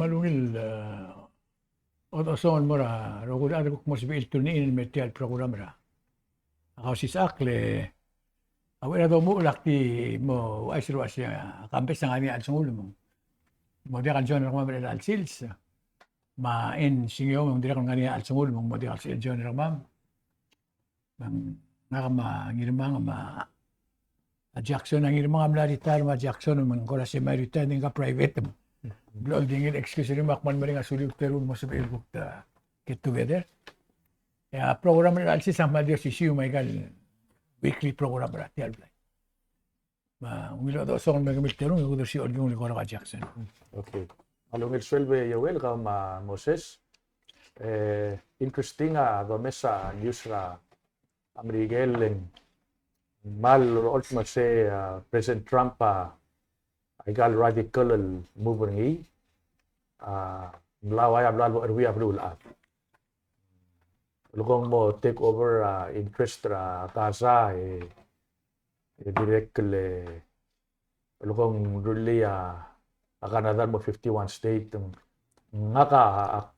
malungil otoson mora rogul ada kuk mos bil tunin metial program ra. Kausischakl awera do mo lakti mo aisru asya kampes ngani al sungul mo. Mo dia kan jono ma al sils. Ma en singyo mo dia kan ngani al sungul mo dia al sils jono ma. Nakama ngirma ma Jackson ang mga military ma Jackson man ko si military nga private mo. Building excuse rin makman mo rin nga sulit pero mo sa ilbuk get together. Ya program rin alsi sa madyo si Siu may gal weekly program ra tial blay. Ma umilo do so nga military nga udo si Uludong ko ka Jackson. Okay. Malungil swelbe you're welcome Moses. Interesting do mesa news ra Amerigeleng mal ultima say President Trump ay gal radical movement ngi mlaway ablalo erwi ablul at lugong mo take over interest ra Gaza direct le lugong really Canada mo 51 state ngaka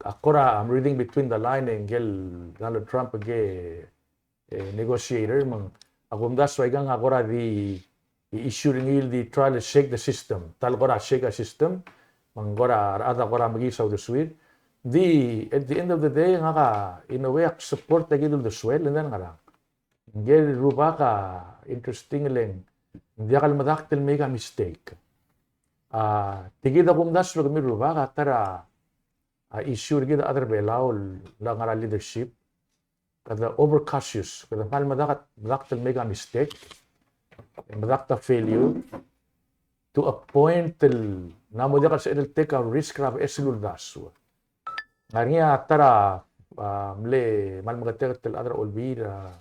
akora I'm reading between the line engel Donald Trump ge negotiator mang agumdas way gang agora the issue ringil the try to shake the system tal gora shake a system manggora ada gora magi sa the sweet the at the end of the day nga in a way support the gidul the swell and then nga ngel rubaka interesting lang hindi akal madaktil mega mistake tigida gumdas lo gami rubaka tara issue ringil other belao lang nga leadership kada overcautious, kada mal madaktal mega mistake, madakta failure, to a point till namo dia kasi it'll take a risk rab esulul dasu. Ngariya tara mle mal magatek til adra olbira,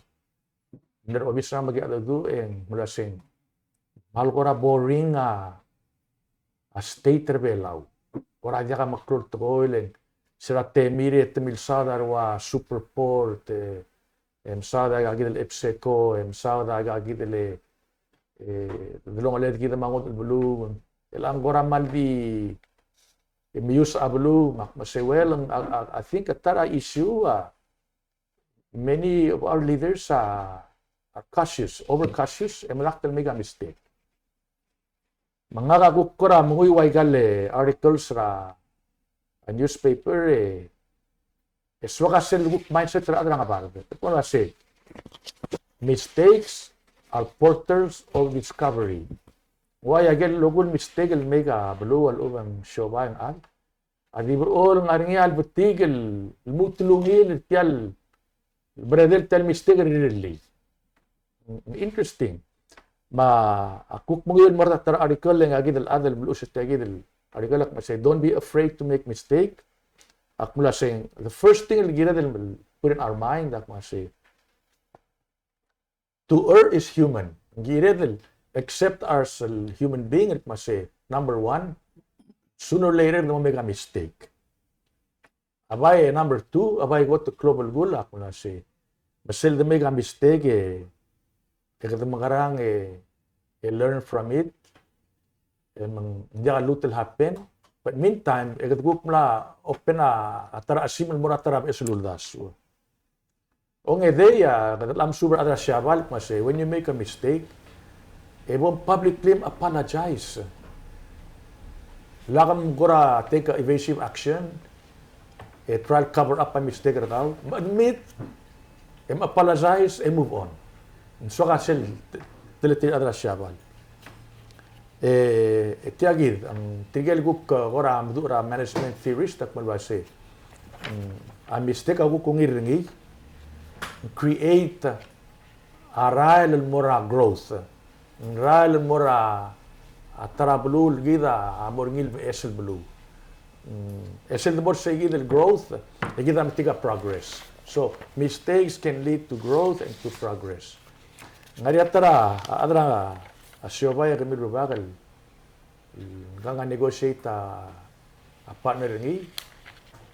ner obisa magi adadu mula sing mal kora boring a state rebelaw. Ora dia ka maklur toilen. Sira temire temilsada wa superport emsada agidel epseco emsada agidel delong alet kita mangot bulu elang gora maldi mius abulu masewel I think atara issue many of our leaders are cautious over cautious and malaktal mega mistake mga kagukura munguy waigale articles ra a newspaper swakasel mindset ra adra nga parte. Kung say mistakes are portals of discovery. Why again logon mistake el mega blue al ubang shoba ang ad. Adi all nga ringyal butigel mutulungil tial brother tel mistake really. Interesting. Ma akuk mo yun marta tara article nga gidel adal blue sa gidel article like say don't be afraid to make mistake. Akmula saying the first thing will put in our mind that say to err is human. Giredel accept as a human being it must say number one sooner or later no make a mistake. Abay number two abay go to global goal akmula say basel the make a mistake kada magarang learn from it. Hindi ka lutel happen. But meantime, group mla open atara asimil mura tarab esululdas. Ong ideya, kadalam super adra syabal masay, when you make a mistake, won't publicly apologize. Lakam gora take a evasive action, try to cover up a mistake raw, admit, apologize, move on. So kasel, teletil adra syabal. Tiagid ang tigel guk ora amdura management theorist tak malwase a mistake ako kung iringi create a real mora growth real mora atarablu gida amorngil esel blue esel more say gida growth gida matiga progress so mistakes can lead to growth and to progress ngari atara adra Asyobay kami rubakal nga negotiate a partner ngi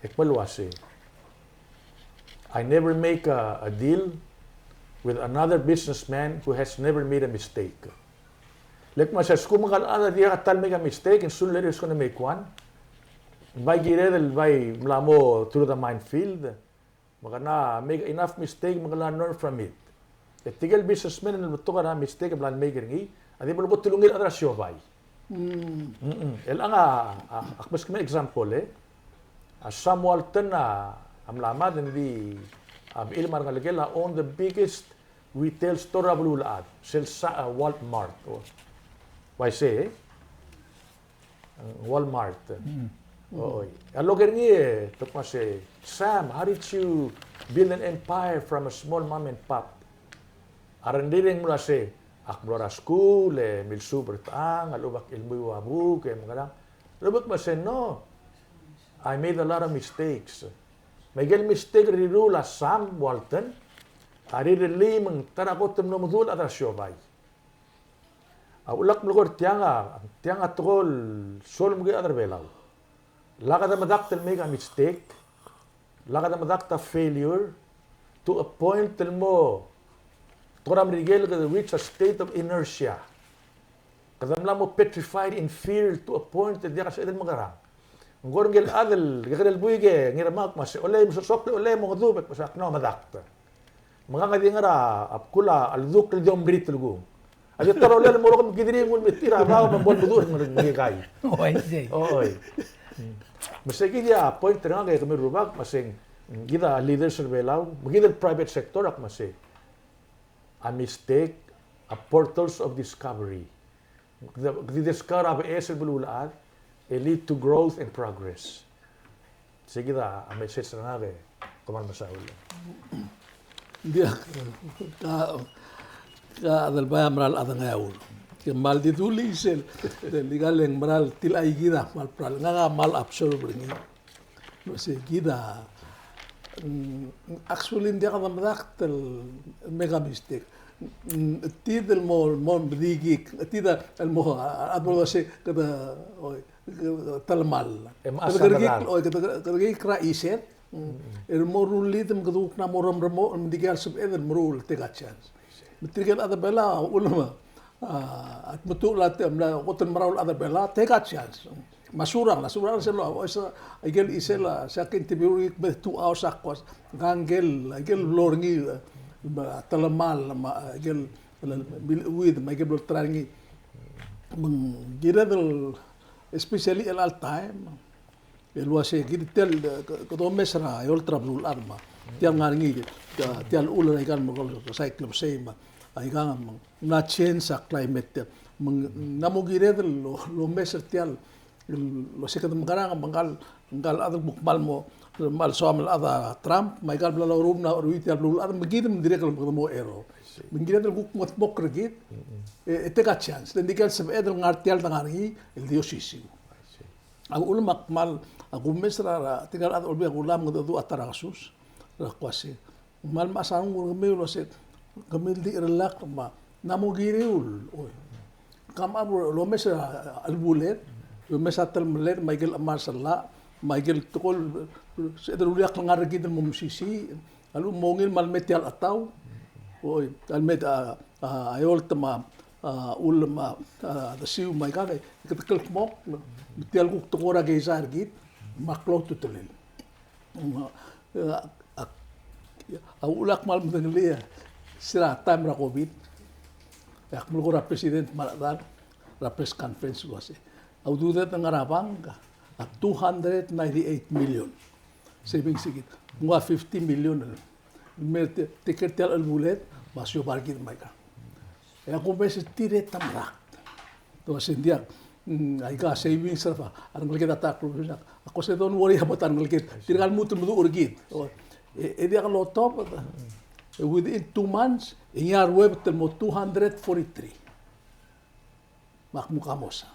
ekmalwase. I never make a deal with another businessman who has never made a mistake. Like masas kung makalaala diya katal make a mistake and soon later is gonna make one. By giredel by mlamo through the minefield. Maka na make enough mistake maka learn from it. Tigel businessmen na betul kan mistake belan maker ngi. Adi perlu tulungil adra siobay. Anga akbas kami example Samuel na amlama din di ilmar ngalagela on the biggest retail store abululaad sel Walmart. Why say Walmart. Aloger ngi tukma say Sam, how did you build an empire from a small mom and pop? Arandiring mula say akblora school milsu bertang alubak ilmu wabu kay mga lubak ba say no. I made a lot of mistakes. May mistake rirula Sam Walton. Ari rili meng tarakot temnomudul atras siobay. Ulak mlugor tianga tol sol mugi adar belaw. Lakad madak tel make a mistake. Lakad madak ta failure to a point tel mo toram rigel ka reach a state of inertia. Kadamla mo petrified in fear to a point that dia ka sa edel magarang. Ngor gel adel gel buige ngiramak mas olay mo sokle olay mo dubek masak no madakta. Mga ngadi ngara apkula alduk li dom brit lugu. Adi taro le mo ro gidiri ngul mitira ba mabon budur ngi kay. I see. Oy. Masigi dia point nga kay kami rubak masing gida leaders sa belaw, gida private sector ak masig. A mistake, a portals of discovery. The discover of esel bululaad, lead to growth and progress. Sige da, a message na nga kuman masaul. Dia ka adal ba amral adang ayaw. Que mal dituli sel legal yang maral til ay gida mal pral nga mal absorb ringi. No se gida actually dia ka madak tel mega mistake. Tid el mo bdigi tid el mo adbo se kada talmal. Kada kra iset el mo rulit mgaduk na mo ramo digal sub eder mrul tega chance. Mitrigal ada bela ulama at betul lah temla koten marawal ada bela teka chance masurang selo igel isela sakin tiburi be 2 hours akwas gangel igel lorngi talamal igel with igel trangi giradel especially el all time el wase gitel ko mesra yol trablul arma tiang ngarngi tial ulan ikan mo cyclone sema ay gang na change sa climate namugire lo meser tial lo sekat magarang bangal adal bukmal mo mal somal ada Trump may gal bla rum na ruitial blul ad magidem direct mo ero mingire del guk mot mokragit teka chance then digal sa edel ngartial tangari el diosisi ang ulmak mal aku mesra tigal ad olbi ulam ngadu atarasus rakwasi mal masang ngumelo set gamil di relak ma namugiriul kam abro lo mesa albulet lo mesa talmelet Michael Amarsala Michael tukol sedruliak ngargid mo musisi alu mongil malmetial ataw oy almet ayol tama ulma the siu my god ketekal mok metial kuk tukora geisar git maklo tutelil ulak mal mengelia sila time ra COVID. Yak mulgo ra president maladan ra press conference wase. Au dudet nga rabang at 298 million. Saving sigit. Mga 50 million. Mer ticket tel al bulet masyo bargit mai ka. Ya ko bes tire tamrak. To sendia ay ka savings ra pa. Arang kita tak professional. Ako se don't worry about arang kita. Tirgal mutu mutu urgit. Edi ka lo top. Within 2 months, in your web telmo 243. Makmukamos.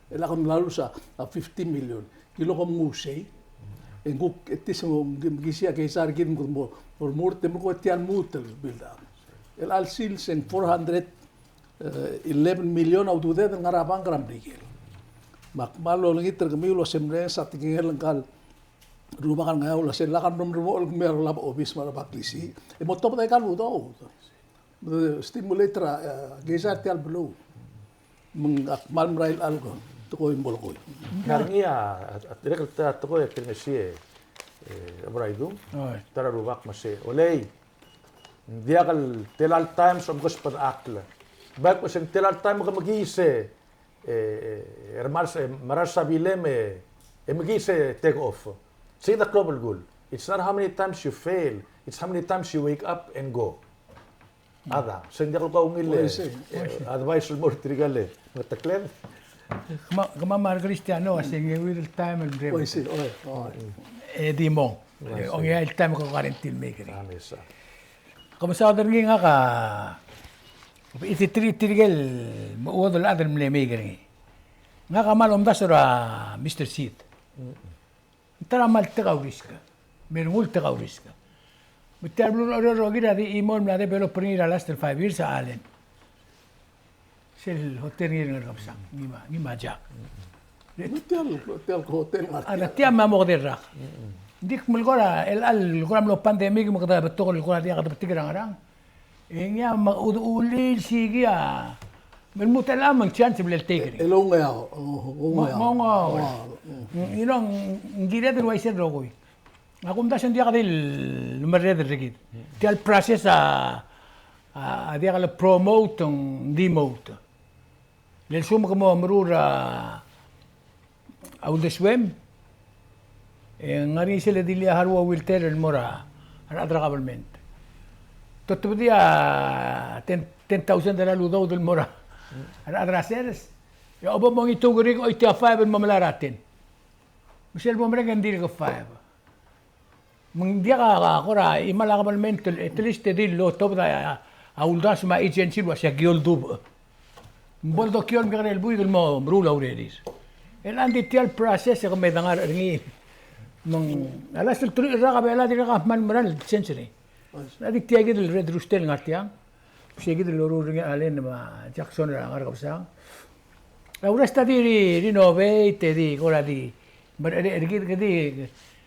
Ela kon lalu sa 50 million. Kilo kom musay. En guk etis mo gisia kaisar gid mo for more temo ko tian mutel build up. El al sils en 411 million out of that ngarabang gram brigel. Makmalo langi tergemilo semre sa tingel kal rumah kan ngau lah selakan rumah mer lab office mara baklisi mo top tay kalu do stimulator geisar tial blue mal mrail algo ko yung bolo ko. Ngaringia at direct ta to ko ekrinesi abraidum. Oy. Tara ruwak masi. Olay. Diakal telal times of gospel akla. Baik masin telal time ka magise marasa bileme magise take off. See the global goal. It's not how many times you fail, it's how many times you wake up and go. Ada, so hindi ako kaungil advice mo trigale. Mataklen. Kamamar Cristiano, kasi will time and breve. Oy, si, oy. Di mo. Ang il time ko quarantine maker. Amesa. Kamusta ka rin nga ka, ititirigel, mauwadol adan mle maker. Nga ka malom da sura Mr. Seat. Tara mal tekaw riska. Meron ul tekaw riska. Bitar blue rogi na di imon na de pero prinira last 5 years sa Allen. Sel hotel ni nga kapsa. Ngima jak. Tial ko hotel nga. Ana tiam mo de rak. Dik mulgora el kuram lo pandemic mo kada beto ko kuram dia kada betigrang arang. Engya mauduli sigia. Men mutala mang chance bel take. Elong nga ako. Ngo. Inong ngire de wai ser rogoy. Akum da sendia kadil numerre de regit. Tial process a dia kala promote ang demote. Lel sum como amrura au de swim. Ngari sila dilia harwa wilter el mora adra government. Tutto dia 10,000 dala ludo del mora. Adra seres. Ya obo mong ituguri ko iti 5 en mamalaratin. Michel Bomreg and Dirgo 5. Dia ka kora imala government at least dillo to da auldas ma agency was ya gioldu. Boldo kion garel buid mo rule already. El andi tial process ko may dangar ringi. Nung alas el tru ra ka bela di ka man maral century. Adik tiagi del red rustel ngatiang. Siegi del loro ringi alen ma Jackson ra ngar kapsa. La uresta di renovate di kora di ergit kadi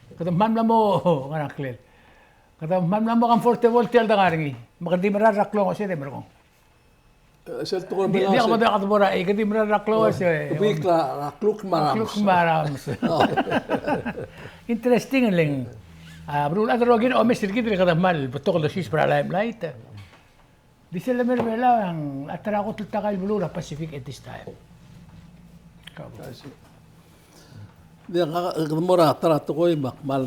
kada mamla mo kanakler. Kada mamla mo comfortable tial dangaringi. Makadi mara raklo ko siya merong. Sel to ko Di ako mada katbora kadi mara raklo siya. Bikla rakluk marams. Rakluk marams. Interesting lang. Bro, ada rogin o mesir gid kada mal betok do sis para limelight. Di sila mermela ang atara ko tultakal bulura Pacific at this time. Dia mora tara to ko mal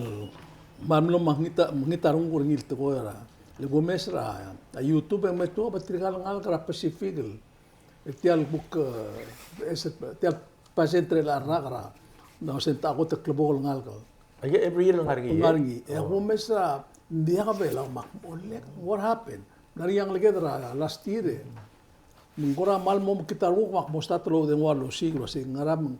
lo mangita rung ngil to ko ra. Le gomesra a YouTube ang meto batrigal ngal kara Pacific. Tial book tial pasentre la ra. No senta ko te klubol ngal ko. Ay every year lang Ngaringi. E gomesra dia ka bela what happened? Dari yang lagi ra last year. Mungkora mal mo kita rung mak mostatro de walo siglo sing ngaram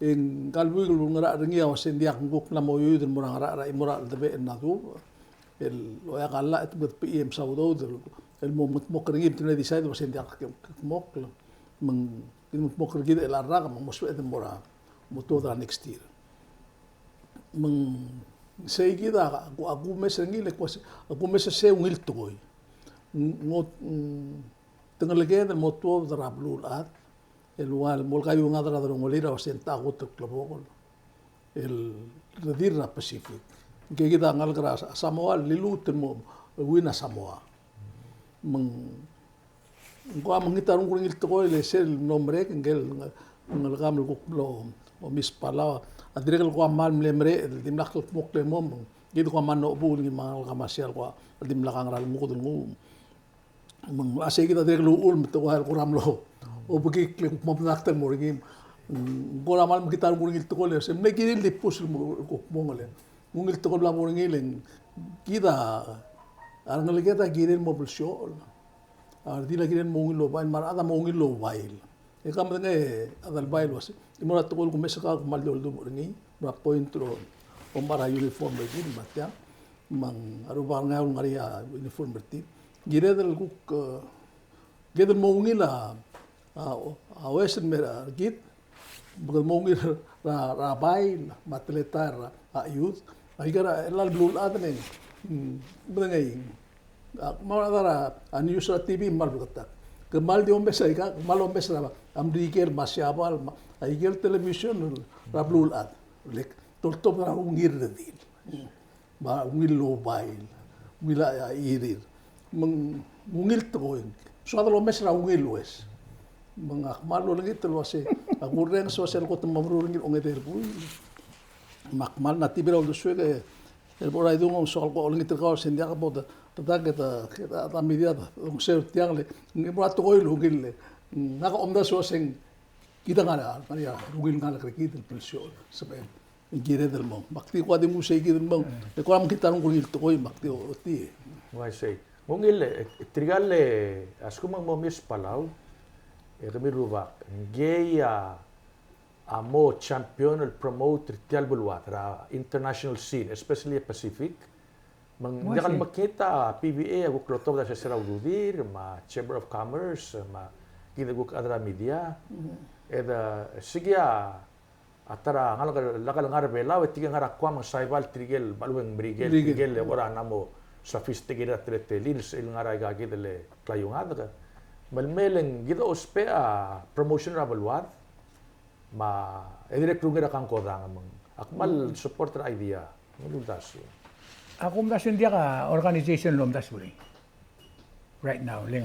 en kalbugul ngara ringia wasen dia nguk na mo yudin murang ra imura debe na tu el lo ya kala et bet pm saudo el mo mo kringim tine di side wasen dia mok meng mo kringid el arra mo mo swet mura mo to da next year meng seguida aku mes ngile aku mes se ungil toy ngot tengal lagi del mo to da blul at el lugar molcayo un adra de molira o senta goto klobogol el redirra Pacific que kita ngal gras Samoa lilut mo wina Samoa ko mangita rung ngil to ko le sel nombre ngel ngal gamel ko o mis Palau adrel ko mal lemre dimlak mok le mom gitu ko man no bul ngi mal commercial ko dimlak ang ral mo ko dun mang ase kita adrel ul to ko ram lo o bagi klik mo nakta mo ring gora mal kita mo ring to ko le sem ne kiril di pus mo ngale ngil to ko la mo ring kita ar ngale kita kiril mo bulsyo ar di la kiril mo ngilo bail mar ada mo ngilo bail e kam ne adal bail was mo ra to ko mesa ka mal do ring ra point ro o mara uniform be gin matya mang aru bar nga ngaria uniform berti gire dal kuk gedel mo ngila awesen mera git bukan mau ngir ra bail matletar ayud agara elal blul adne bengai mau adara anusra TV mal berkata kemal di ombes ay ka kemal ombes na amrigel masyabal aigel television rablulat lek tortop na ungir de din ba ungil lobail wila irir mungil to so ada ombes na ungil wes mga malo lagi telo se agureng so ser ko tamamru ngil ongeter bu makmal na tibira do suega el borai dungo so ko lagi terkau sendia ka boda tata kita media ung ser tiang le ngi bola to oil ungil le naka omda so seng kita ngala maria ungil ngala krekit el pulsio saben gire del mong bakti ko adi musay gire del mong e ko am kita ungil to oil bakti o ti Wai sei. Ungil trigale askumang mo mis Palau. Ruwak ngeya amo champion promoter tial bulwat ra international scene especially Pacific mangdakal makita PBA aguk lotog da sa Uludong ma Chamber of Commerce ma gidaguk adra media eda sigya atara lakal ngar belaw tiga ngara kwa saibal trigel balweng brigel ora namo sophisticated tretelils il ngara gagidele klayungada malmeleng gida ospea promotion rabalwat ma edirek rugira kang kodang amang akmal support ra idea nguldas Ako mdasun dia ka organization lo mdasuri right now leng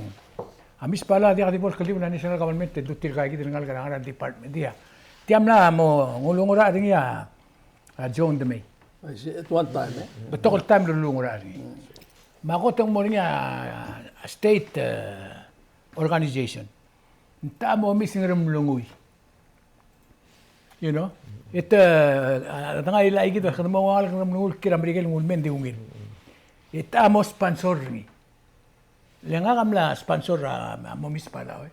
amis pala dia di bol kaliw na national government dutir ka gid ngal garang department dia tiam na mo ngulungura ring ya John de May at one time betokol time lulungura ring makotong mo ring ya state organization. Nta mo missing ram lungoy. You know? Ita tangay ilay gitu kada mo wal ram lungol kiram rigel ngul men diungin. Ita mo sponsor ni. Lenga kamla sponsor mo miss pala oy.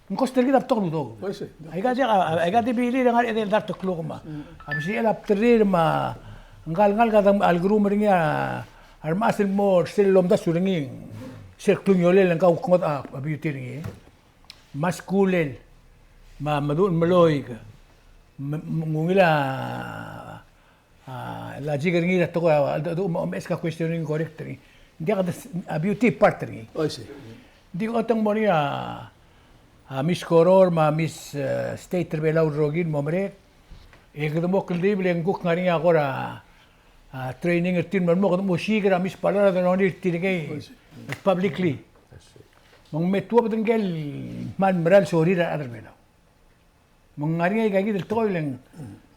Ngkos tergi dap tok ludo. Ay ga dibili nga edel dar tok luma. Absi el aptrir ma ngal kadang algrum ringa armasil mo silom da suringing. Sir Klunyolel ang kaukot beauty ringi. Maskulel. Madun maloy ka. Ngungila laji ka ringi to ko eska question ringi correct ringi. Hindi ka beauty part ringi. Oh, si. Hindi ko atang mo niya Miss Koror, Miss State Rebelaw Rogin, Momre. Kada mo kalibli ang guk nga ringi ako training at tinman mo kada mo sigira Miss Palara da noni tinigay publicly. Mang metua pa tinggel man meral sorry ra adar mena. Mang ngaringay kagi del toy lang.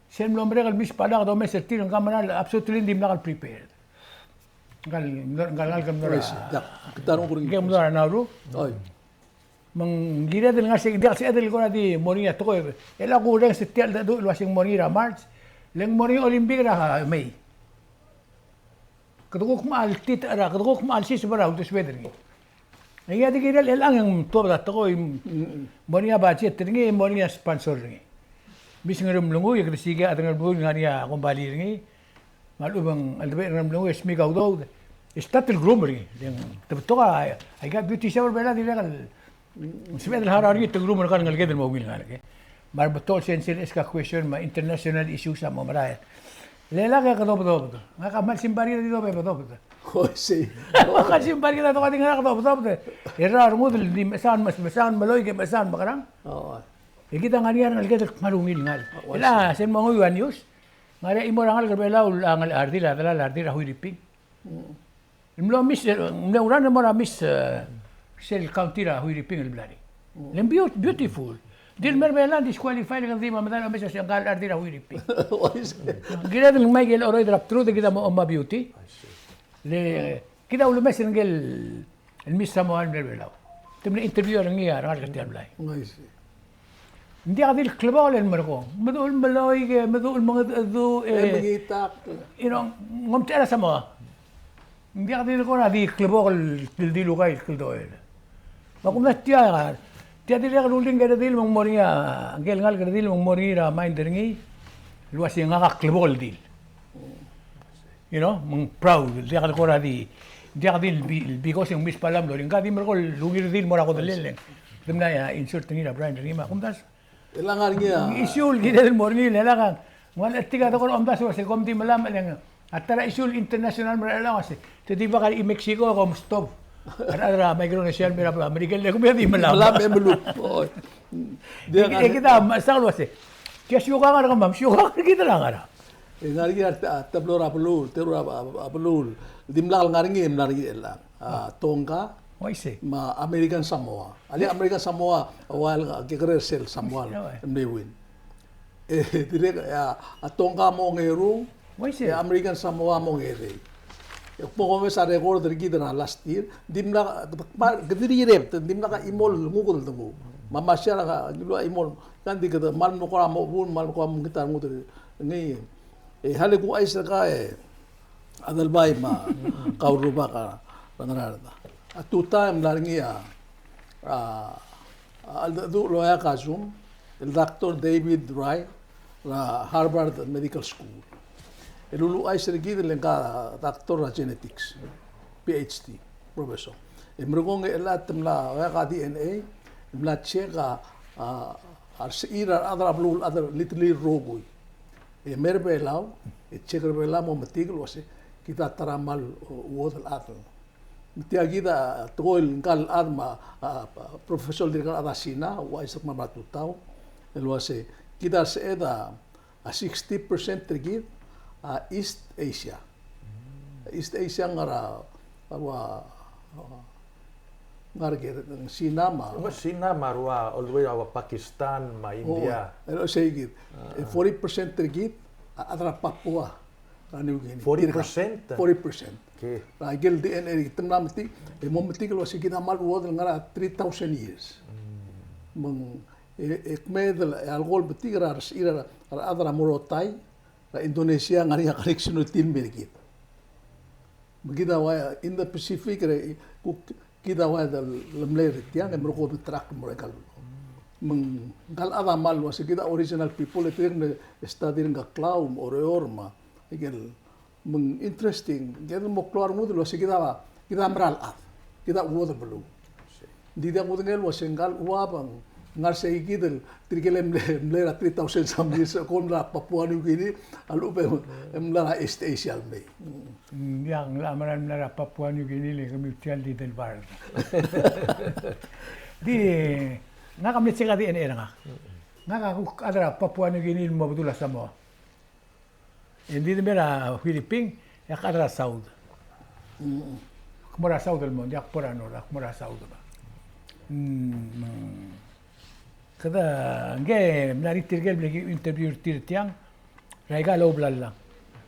Sen Momre kal Miss Palara do mes tin ang kamera absolutely hindi nakal prepared. Ngal kamera. Kita ro kuring. Game na naru. Oy. Mang gira del nga sig dia si adel ko na di moringa to ko. Ela ko reng si tial da do wasing moringa March. Leng moringa Olympic ra May. Kadugok maal tit ara kadugok maal sis bara utos weather ni. Ay adi gira elang ang to da to ko moringa budget ni moringa sponsor ni. Bis ngarum lungo ya krisiga atang bu ngania kumbali ni. Malubang albe ngarum lungo esmi gaudo. Statil groomer ni. Tabto ka ay ga beauty shower bela di legal. Sebenarnya hari itu groomer kan ngal gedel mo wil ngal ke. Mar betul sensin eska question ma international issue sa mo maraya. Lela ka kadob. Ngaka mal simbari dito be kadob. Oh, si. Ngaka simbari dito ka tingala kadob. Era rumudel di mesan maloy ke mesan makarang. Oh. Kita ngarian ngal gedel marungil ngal. Ela sen mo nguan news. Ngara imo rangal kabela ngal ardila dala ardila huiriping. Mlo miss mlo mo ra miss sel county ra huiriping el blari. Lem beautiful. Dil merbelan disqualified kan di mamadala mesa siang gal ardira huiriping. Gira del may gel oroy drap true de kita mo omba beauty. Le kita ulo mes ngel el miss Samuel merbelaw. Tumne interview ang iya rangal kan blay. Nice. Hindi adil klubal el merko. Madul maloy ke madul mga do Mengitak. ngom tera sama. Hindi adil ko na di klubal di lugay kldoel. Makum na tiya Tiada dia ruling kada dil mong moria angel ngal kada dil mong moria main deringi luas yang ngak klebol dil. Mong proud dia kada kora di dia dil because yang mis palam lo ringka di merkol lugir dil mora ko dalil. Demna ya insert ngi na Brian ringi ma kumdas. Elangar niya. Isul gida dil morni lelangan. Wal etiga to kon omdas se komti malam yang atara isul international mara lang ase. Tedi ba kali Mexico ko stop. Ada Micronesian mira pa American le kumya di malam. Malam melup. Dia Kita masalah wase. Kaya syuka nga ma'am, syuka kita lang ara. ngari tablor apelul, terur apelul. Dimlal ngaringi menari elang. Tongka Waise. ma American Samoa. Ali American Samoa awal kekere sel Samoa mewin. Direk Tongka mo ngerung, Waise. American Samoa mo ngere. Pokoknya sa record dari kita last year, dimna kediri rep, dimna ka imol ngukul tunggu. Mama siya ka dulu imol kan di kata mal no kora mo bun mal ko mo kita ngutul ni hale ko ay sa ka adal bay ma kauruba ka panarada. At two time laringi al do lo ya kasum el Dr. David Wright la Harvard Medical School. Lulu ay sergi ng doctor genetics, PhD, professor. Mereka ngelat temla ka DNA, temla check ira adra blue adra little rogui. Merbe lao, check merbe lao mo matigil wase kita taramal wodal ato. Tiya kita toil kal adma professor dirkan adasina wa isak mabatutaw. Elwase kita seeda 60% tergit East Asia. East Asia ngara parwa ngarger Sinama. Sinama ruwa all the way awa Pakistan, ma India. Ano sige 40% tergit adra Papua. Ano gini? 40%? 40%. Okay. Agil DNA temna mati mo mati kalau sige na mal wod ngara 3,000 years. Meng ekmedel algol mati ira adra morotai la Indonesia ngari connection util merkit. Begida wa in the Pacific kita wa dal lamler tiang merko betrak mereka. Menggal ada mal wa kita original people itu yang study nga cloud oreorma. Igel meng interesting. Kita mo keluar mudu wa kita meral at. Kita uwo belum. Di dia mudu ngel wa sengal wa bang ngar sa ikidel tirkelem mlera 3,000 sambil kon la Papua New Guinea alu pe mlera East Asia me Yang lamaran mlera Papua New Guinea le kami tial di del bar. Di nga kami tsika di ene nga. Nga ka adra Papua New Guinea mo budula Samoa. Hindi mera Philippine ya adra South. Kumara South del mundo ya porano la kumara South ba. Kada nge nari tirgel beli interview tirtiang rega lo blalla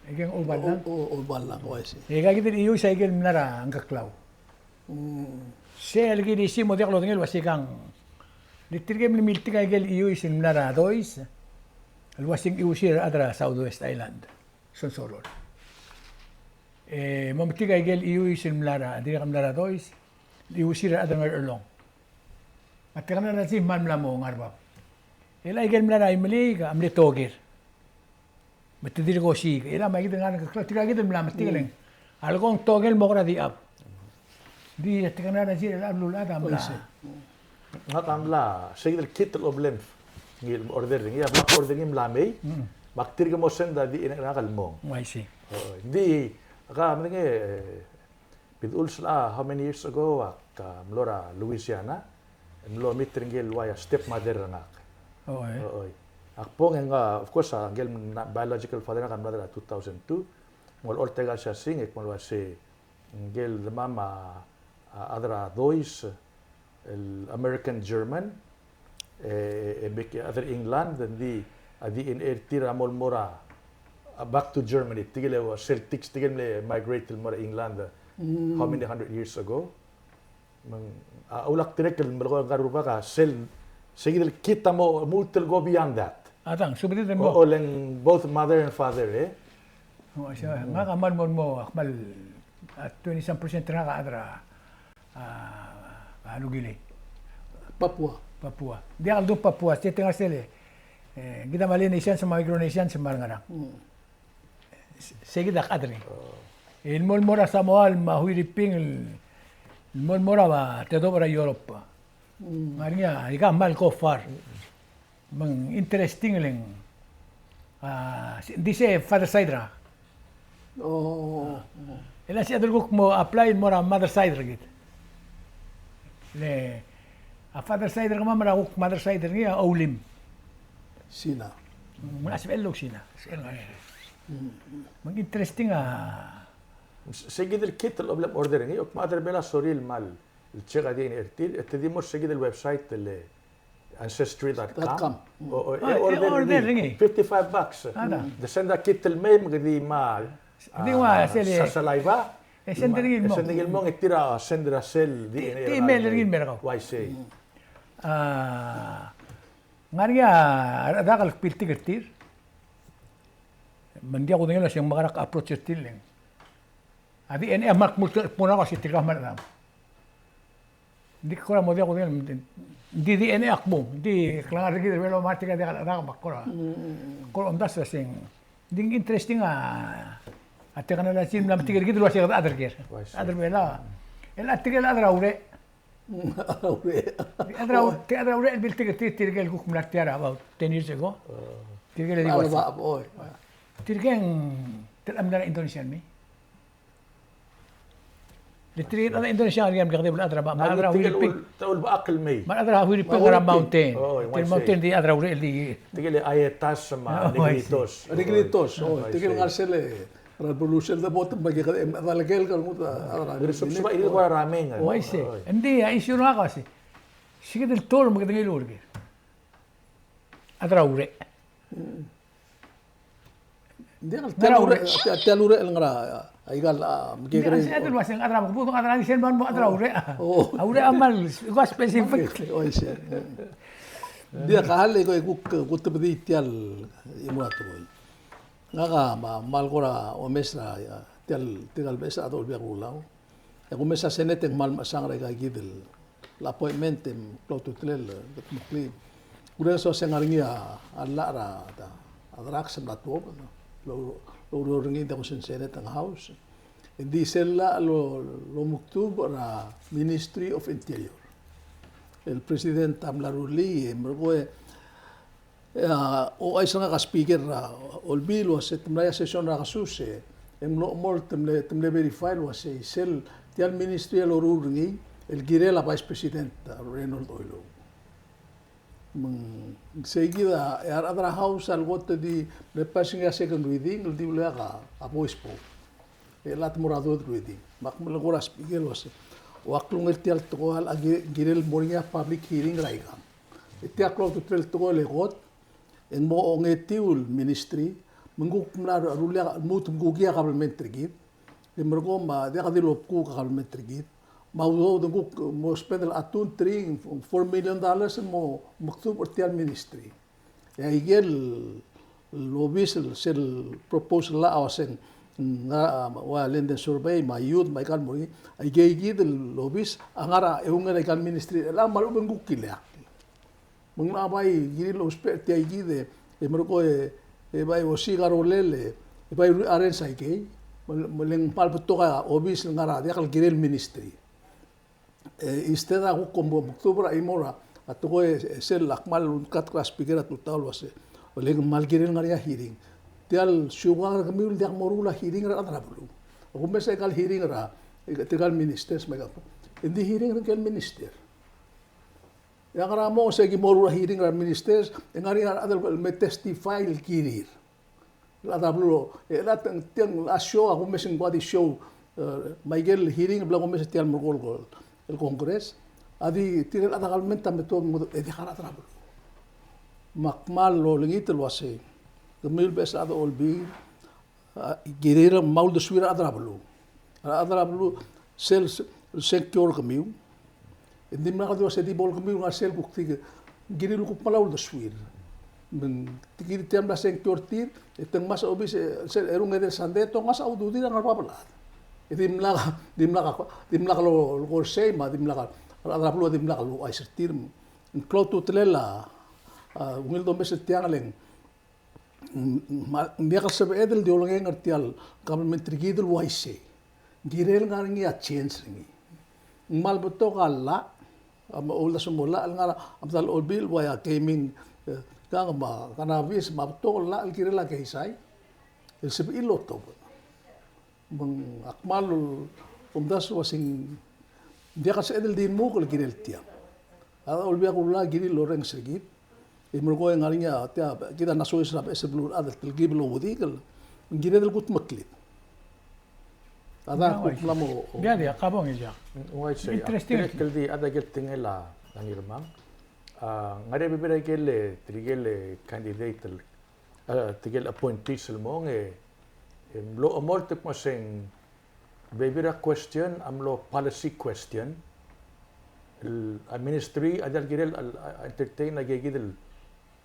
egen oballa oballa wasi ega gitu iu sa igel nara angka klaw se algi di simo diaklo ngel wasikang litirgel beli miltiga igel iu isin nara dois el wasing iu sir adra Southwest Island son solo mamtiga igel iu isin nara direk nara dois iu sir adra ngalong at kami na si man mo ngarba. Ela igel mla ay mali ka amle togir. Matidir ko si ela may kita nga tiga kita mla matigaling. Algong togel mo kra di up. Di at kami na si ela lula da mla. Nga tamla sige kit problem ngil order ngi block order ngi mlamay. Maktir ka mo senda di ina kalmo. I see. Di ka mngi bidul sala how many years ago mlora Louisiana. Mlo mitringel waya stepmother nga. Oh eh. Oo. Akpong nga of course angel biological father nga mother 2002. Mol ortega siya sing mol si angel mama adra dois el American German other England and di in tira mol mora back to Germany tigile wa Celtics tigile migrate til mora England how many 100 years ago. Ulak tirekil mereka karupa ka sel sigil kita mo multil go beyond that. Atang subidin mo. Oleng both mother and father Oh siya nga kaman mo akmal at 20% na ka adra ano gili. Papua. Di aldo Papua tete nga sele. Kita Malinesian sa Micronesian sa Marangarang. Sige dak adre. In mora Samoa mahuiriping mora ba tedo para Europe. Ngarinya ika mal ko far. Mang interesting lang. Di se father side ra. Oh. Ela si adul mo apply mora mother side ra git. Le a father side ka mamara ko mother side niya Olim. Sina. Mula sa elok sila. Mag interesting seguir el kit lo order ni ok madre bela soril mal el chega din dimos seguir el website del ancestry.com order $55 de senda kit el meme di ma sa saliva sending el mon tira sendra sel di email rin mergo. why say Ngaria adakal pilti kertir. Mandia ko nila siyang magarak approach still. Adi ene amak muna kasi tika man. Di ko mo dia ko nila di ene akmo di klangar gid velo matika de ala makora. Ko ondas sing ding interesting ate kana la sim lam tigir gid lo siya adar ger. Adar bela. El atigel adra ure. Adra ure el bilti kertir tirgel ko kumlaktiara about 10 years ago. Tirgel di was. Tirgen telam na Indonesian mi. Litirgen na Indonesia ngam gade bul adra ma adra hu taul baaqil may ma adra hu pengara mountain. Til mountain di adra ure di tigel ayetas ma negritos. Negritos. Tigel ngarsele revolution da bot bagi dalagel kal muta adra. Suba ini ko ramen. Wai se. Ndi isu na kasi. Sige del tol mo gade ngilurge. Adra ure. Dia telure el ngara aigal mgegre ada luas yang adra mo adra ni selban mo adra ure ure amal ko specific oise dia kahale ko kut bedi tial imuatu ngaga malgora o mesra tial besa adol bia gulau ya ko mesa senete mal sangra ga gidel l'appointment cloto tlel kli ure so sengaringia allara adrak sem latwo lo ringi da kusen senate ang house hindi sila lo muktub ra Ministry of Interior el president amlaruli mergoe o ay sanga ka speaker ra olbilo se tumlaya session ra kasuse lo mol tumle verify lo se sel tial ministry lo ringi el girela vice president Reynold Oilo seguida adra house al gote di le passing a second reading di lega a voice lat morado reading mak melagora speaker was waklung el tial to al girel moringa public hearing raiga tial klo to tel to le got en mo ongetiul ministry menguk mlar rulia mut ngugia government trigit de mergoma de gadilo ku government trigit mau denguk mo spend atun $4 million mo maktub tial ministry ya igel lobis sel proposal la awasen wa lenden survey ma youth ma kan mo ay gegi del lobis angara eunga kan ministry la malu benguk kilya mong abay giri lo spe ti ay gide e merko e bay osigaro lele e bay aren sai ke moleng palpeto ka obis ngara dia kal girel ministry instead ako como octubre ay mora at ko sel lakmal kat class speaker at tutal wase oleng malgirel ngaria hearing tial sugar kamil dia morula hearing ra adrablu ako mesa kal hearing ra tigal ministers mega indi hearing kal minister yang ramo segi morula hearing ra ministers ngari adal me testify el kirir la adrablu la tiang la show ako mesa ngwadi show Miguel hearing blago mesa tial morgol el Congres adi tiral adagalmente meto dejar atrás makmal lo lengitel wase gemil besa ado olbi girera maul de suira adrablu sel sector gemiu indim na kado se di bol gemiu na sel kukti girilu ku palau de suir men tigir tiam la sector tir eteng mas obis sel erung eder sandeto ngas audu dira ngarbabla dimlaka lo gorsei ma dimlaka adrablu dimlaka lo ay sertir klotu tlela ungil do meset tiangaleng dia kasebe edel diolong ngertial government trigidul waise girel ngaringi a change ringi mal beto kala ama ola sumola ngara amdal olbil waya gaming kang ma kanabis ma beto la girela kaisai el sebe iloto meng akmalul umdas wasing Dia kasi edel din mo kul ginel tiang. Ada olbia kula gini loreng segit. Imro yang ngalinya tia kita naso israp sebelum ada tilgi belum wudikal. Gini del gut maklit. Ada kuk lamo. Dia dia kabong ya. Why say? Interesting. Kaldi ada gettingela nangirmang. Ngare bibira gele trigele candidate tigel appointee selmong lo amorte maseng bibira question amlo policy question. Al ministry adal girel entertain nagigidel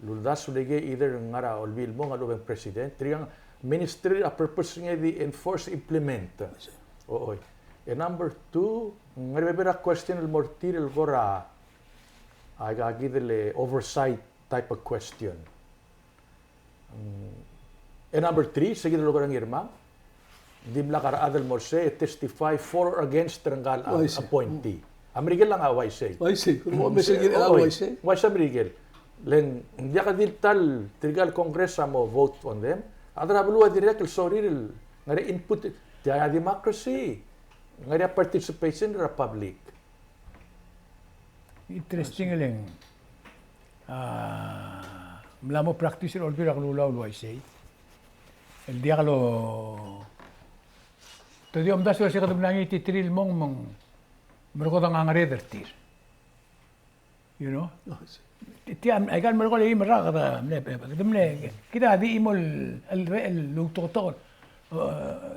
luldas ulege either ngara olbil mo ngalo bang president triang ministry a purpose nga di enforce implement. Oo. And number 2, ngare bibira question al mortir el gora agagidel oversight type of question. And number 3, sige dalo ko ng irma, di mlakar adal morse testify for or against teranggal appointee. Amerigel lang away say. Why say? Kung mo sige away say. Why sa Amerigel? Len hindi ka digital trigal congress mo vote on them. Adra bulwa direct sorry ngare input tiya democracy. Ngare participation in the public. Interesting lang. Mula mo practice or bira kalulaw lo I say. El dia kalo to di omdas wala siya kadum nangi titril mong mereka tang angare dertir. You know? Tiam agan mereka lagi merah kata demne kita di imol el lu totol.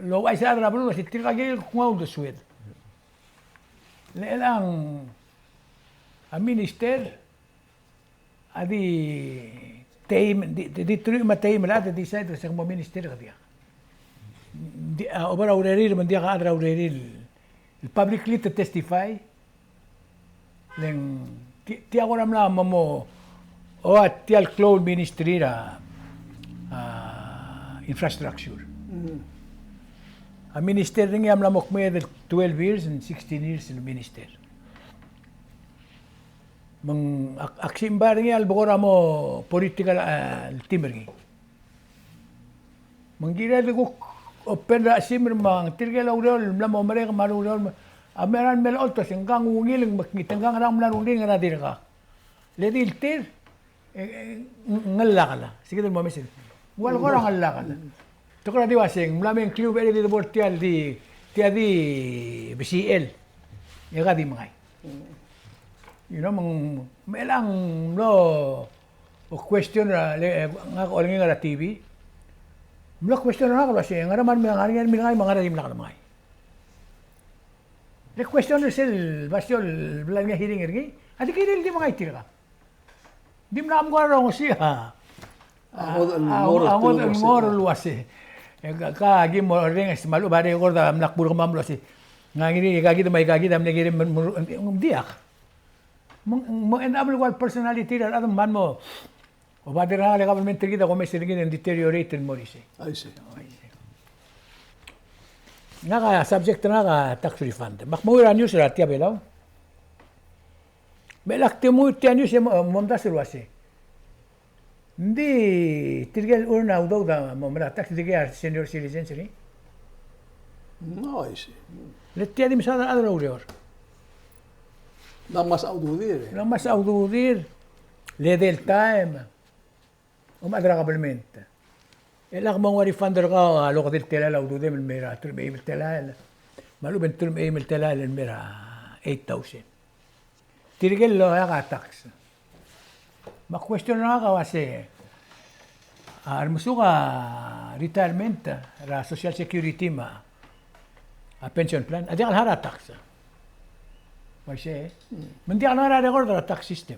Lo ay sa adra bulu si tirga gel kuau de sued. Lelang a minister adi team di tru ma team la di sai de mo minister dia. Di obra urerir man dia ka adra urerir publicly to testify len ti agora mla mo o ti al cloud ministry ra infrastructure. A minister ringi amla mokme del 12 years and 16 years in minister. Mang aksimba ringi al bogora mo political team ringi. Mangira de ko open ra simmer mang tirgel aurel mla mo mere marurel ameran mel alto singgang ungiling makitanggang ram la runding ra dirga. Le diltir ngalla kala. Sige mo mesin. Wal ko ra ngalla kala. Tukra di wasing mlaming club eri di bortial di BCL. Yaga di mangay. You know mang melang lo o question ra nga ko nga ra TV. Mula question na ako kasi nga naman mga mga rim lang naman. The question is basyon bilang nga hiring ergi. Adi kaya di mga itira ka. Di mo na ko ro siya. Ang moral wase. Ka gi mo ring malu bare ko da nakbur ko mamlo si. Nga ngiri kagi may kagi dam ngiri diak. Mo enable wal personality ra adam man mo. O ba dira le government kita ko may silingin deteriorated mo rin siya. I see. Nga subject na ka tax refund. Makmuira news ra tiya belaw. Belak temu tiya news momda sirwase. Hindi tirgel urna udaw da momra tax diga senior citizens ri. No, I see. Let tiya di misada adra urior. Na mas aududir. Lang mas aududir. Le del time. Umadra kabelment. Elak mong wari funder ka alo ka tilala udude mil mera tulm email tilala. Malu ben tulm email tilala mera 8,000. Tirigel lo ya ka tax. Ma question na ka wase. Armusu ka retirement ra social security ma a pension plan. Adi ka hara tax. Wase. Mandi ka na record ra tax system.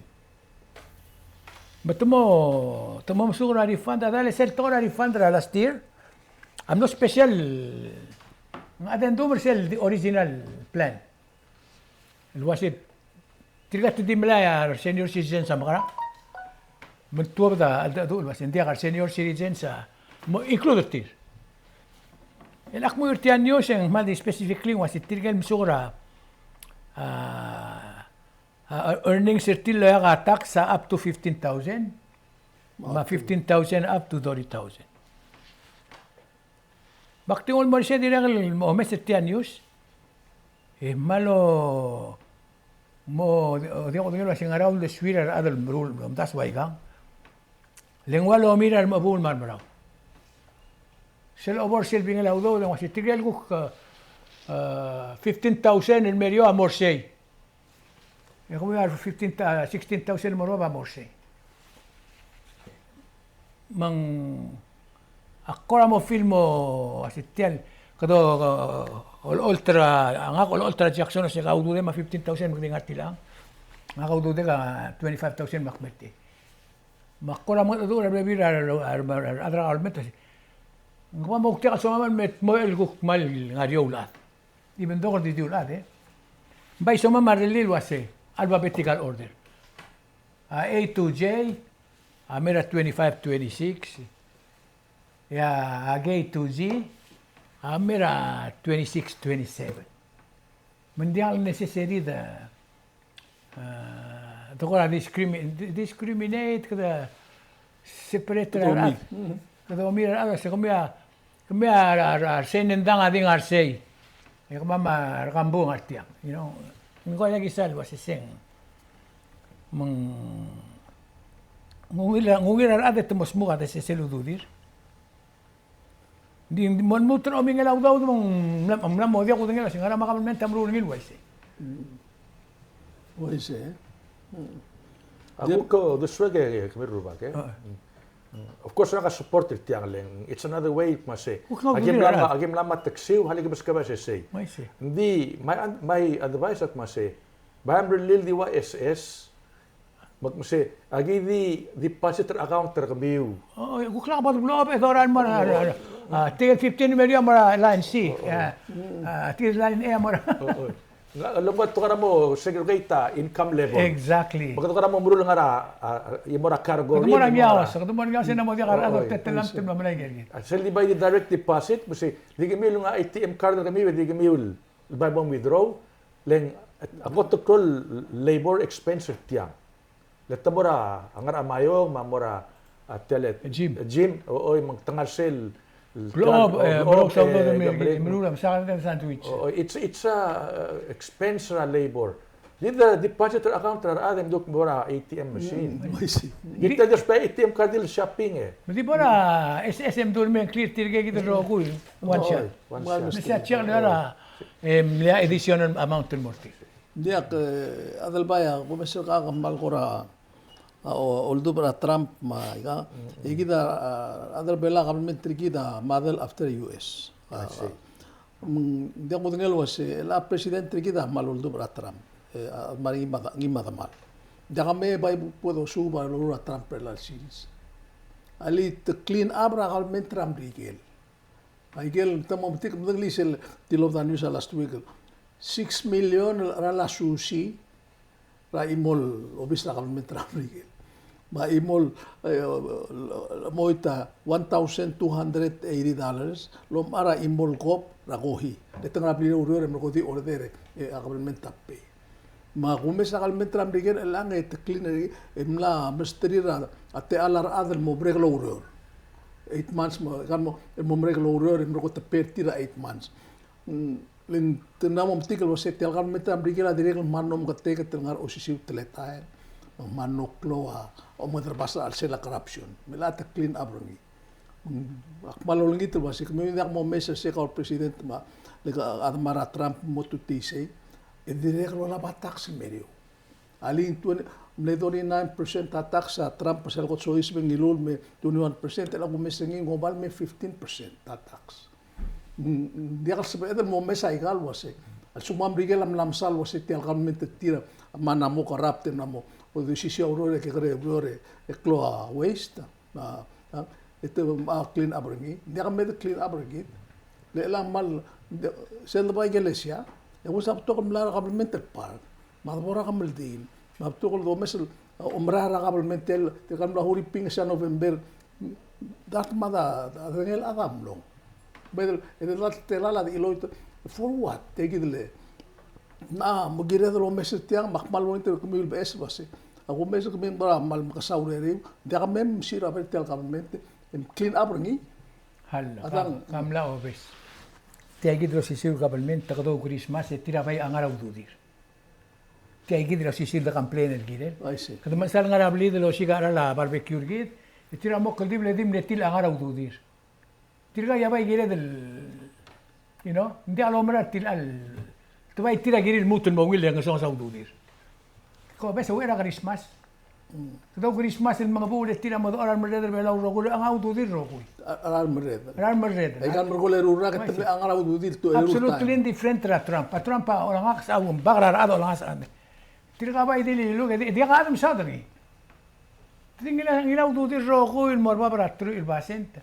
But tomo masukura refund adale sel tora refund ra last year. I'm no special. Ang addendum sel the original plan. It was it. Tigat di malaya senior citizen sa makara. Mentuwa da adul was hindi ka senior citizen sa mo included tir. Elak mo yurtian news ang mali specifically was it tigal masukura earnings certain loya ka tax sa up to 15,000. Ma 15,000 up to 30,000. Bakti mo siya dirang mo mes certain news. Malo Mo di ko tingin sing around the sweeter adal rule that's why gang. Lengwa lo mirar mabul man bro. Sel over sel binga laudo de wasi tigel guk 15,000 el medio a morsei. E come ar 16,000 moro ba morsei. Mang akkora mo filmo asitial kado ultra ang ako ultra Jackson sa kaudo de ma 15,000 magdingat lang. Nga kaudo de ka 25,000 makmeti. Makkora mo do ra bibir adra almet. Ngwa mo kaya sa man met mo el guk mal nga riolat. Even though di riolat By so man marlil wase alphabetical order. A to J, mera 25, 26. Ya A to Z, mera 26, 27. Mundial necessary da Tokora discriminate kada separate ra. Kada mira ara se kumia senendang ading arsei. E kumama rambung artiang, you know. Ngko lagi salwa se seng. Ngungir ada temos muka te se selududir. Di mon mutro mingelaw daw mong mo dia ko tingala singara makammen tamru ngil waise. Waise. Ako ko duswege kamiru ba ke. Of course naka-support tiang leng. It's another way mase. Agim lama taksiw haligi bas ka ba say. Hindi may advice at mase. Bayam relil di wa SS. Magmase agi di depositor account terbiu. Oh, gukla ba blob e doran mara. Tigil 15 million mara line C. Tigil line A mara. Alam ko tukara mo segregate income level. Exactly. Bakit tukara mo murul nga imora cargo. Kung mo nang yawas, kung mo nang yawas na mo di karado tetelam tim na malay gergit. Actually by the direct deposit, kasi di kami nga ATM card na kami, di kami by bang withdraw, leng ako to call labor expense tiyang. Leta mora angar amayong mamora telet gym o magtangal sel. Globe, sa ulo ng minulam sa akin sandwich. It's expense na labor. The depositor account na adem duk mora ATM machine. Kita just pay ATM card dil shopping Di ba na SSM dorme clear tirge kita ro ko one shot. Misa check na la edition amount morti. Dia adal baya ko mesel ka kamal ko ra although para Trump ma iga igida adal bela government trikida model after US. Dia ko ngel was la president trikida mal although para Trump. Mari ngimada mal. Dia kami bay puedo suba lo Trump relations. Ali to clean up ra government Trump rigel. Rigel tamo tik mdaglisel tilov news last week. 6 million ra la sushi ra imol obis ra government Trump rigel. Ma imol moita $1,280 lo mara imol kop ragohi de tanga pili urore mo kodi ordere government tappe ma kumes sa government ramrigen elang et clean emla misteri ra ate alar adel mo breglo uror 8 months mo kan mo breglo uror mo ko tappe tira 8 months len tenamo mtikel wo set government ramrigen adirek manom katte ke tengar osisiu teletaen manoklo o madrabasa al sela corruption melata clean up rongi akmalol ngito basi kami dak mo mesa se ka president ma lega admara Trump motutise e direk lo la tax medio ali 29% tax sa Trump sel ko sois bengilul me 21% la mo mesa ngi global me 15% tax dia ka sabe mo mesa igal wase al sumam rigel lam sal wase tial government tira mana mo corrupt na mo o decisión aurora que cree aurora e cloa waste ito clean up ringi dia kami clean up ringi le lang mal sel ba iglesia e usap to kamla governmental park madbora kamaldin mabto ko do mesel umrara governmental te kamla huriping sa November dat mada ngel adam long bedel ede lat telala di ilo for what take it le na mugire do mesel tiang makmal wonte kumil bes base ako mesel kumil bara mal makasaurere dia kamem sira tel government clean up ringi hal kamla obes tiagi dro si siu government takdo Christmas e tira bai angara ududir tiay gid lo sisil da complain gid. I see. Kada masal nga rabli de lo siga la barbecue gid. Tira mo kaldim le dim le til angara ududir. Tira ya bay gid del hindi alomra til al. Tubay tira gid el mutul mo wil nga sa ududir. Ko besa wera Christmas. Daw Christmas el mga bulit tira mo oran mereder belaw rogul ang ududir rogul. Aral mereda. Aran mereder. Ay kan mergole rura kat ang araw dudir to Absolutely different ra Trump. Trump orang ak sa um bagrar ado lang sa ande. Tira ka ba idili lu di ka adam sa dani. Tingila ngilaw ududir rogul morba para tru il basent.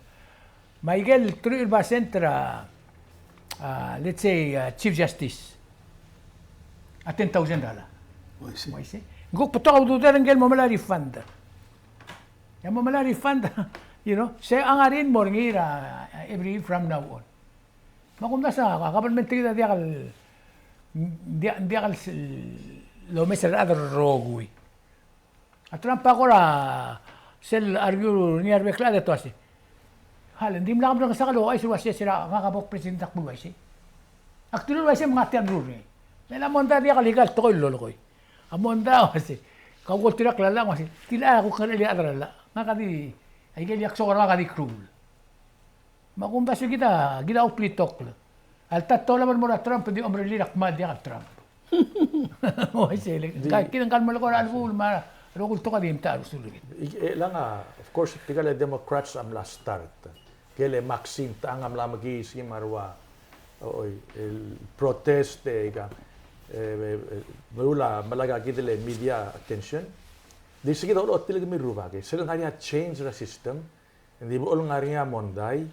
Michael tru il basent ra let's say Chief Justice. At $10,000. I see. Mo isi. Go pataw ududir ngel mo mala refund. Yang mo mala refund. Saya angarin mo ngira every from now on. Makumda sa kapalmen tigda diakal lo mesel adar rogui. Atram pa ko ra sel argue ni arbe klade to asi. Hal hindi mo lang sa kalo ay suwasya sila kakabok presidente akbo ay si. Actually ay mga tiyan ruri. Mela monda diakal legal to ko lolo ko. Amonda asi. Kau tirak lala asi. Tila ako kanili adar la. Ngakadi ay kaya yakso ka kadi cruel. Makumda siya gida uplitok. Al tato laman mo na Trump, di omre lirak ma di Trump. O ay siya. Kinang kalma ko na alvul, rukul to ka di imta alusulugit. Lang of course, tigala Democrats am la start. Kele Maxim taangam la magisi marwa. El protest Mula malaga kitile media attention. Di sige daw lot talaga miruba kay. Sila nga change the system. Hindi mo nga rin monday.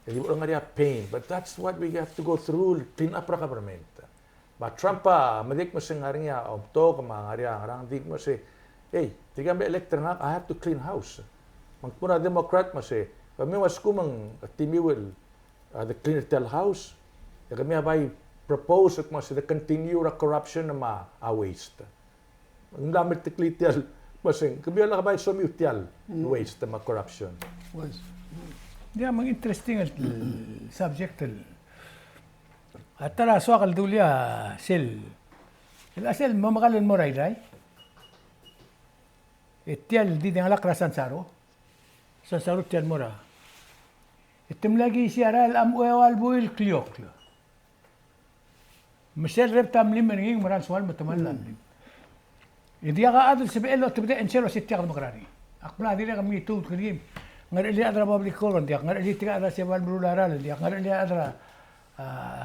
Hindi mo nga rin pain. But that's what we have to go through. Clean up ra government. But Trump madik mo siya nga rin to mga rin ang dik mo siya. Hey, tiga may elector nga, I have to clean house. Magpuna Democrat mo siya. Kami was kumang timiwil the clean tell house. Kami abay propose at mo siya the continue corruption na waste. Ang lamit tiklitial, masing, kabiyan lang kabay sumutial, waste, corruption. Yeah, mga interesting subject. At tara, so akal dulya, sel. Sel, mamakalan mo ray. Itial, di nga lakra Sansaro. Sansaro tial mo ra. Itim lagi siya ral, amuewal buil kliyok. Michelle reptam lim, nging maran suwal, mataman lim. Hindi ka adol sa BL, tibide enchero si tiyak makarani. Akmla dili kami tu krim. Ngarili adra public court, diak ngarili tiga adra sa balbrularal, diak ngarili adra